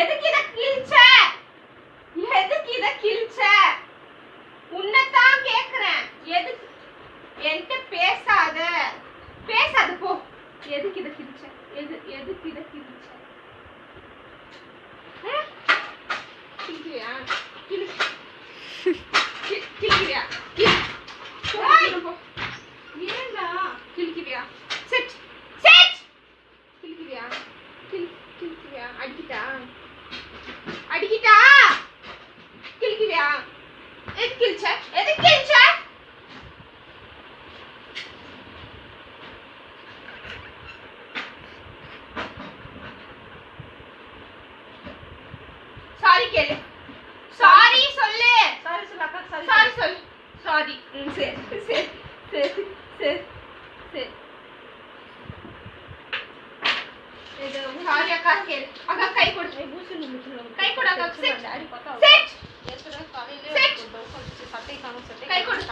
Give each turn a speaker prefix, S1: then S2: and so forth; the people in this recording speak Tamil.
S1: எதுக்கு இத கிழிச்ச? எதுக்கு இத கிழிச்ச? உன்னதான் கேக்குறேன். எதுக்கு என்கிட்ட பேசாத போ. எதுக்கு இத கிழிச்ச? எதுக்கு இத கிழிச்ச? கிழிக்கிறியா? கிழிக்கிறியா? ஏண்டா கிழிக்கிறியா? செட் கிழிக்கிறியா? கிழிக்கிறியா? அடிக்கிட்டா கிழிக்கிறியா? எதுக்கு கிழிச்ச? சாரி கேளு. சாரி சொல்லு.
S2: அக்கா
S1: சாரி சொல்லு. சாரி. சரி. சாரி அக்கா கேளு. அக்கா கை கொடு. கை கொடு அக்கா. செட்.
S2: ஏற்கனவே காலையில சட்டை காணும்
S1: கை கொடு.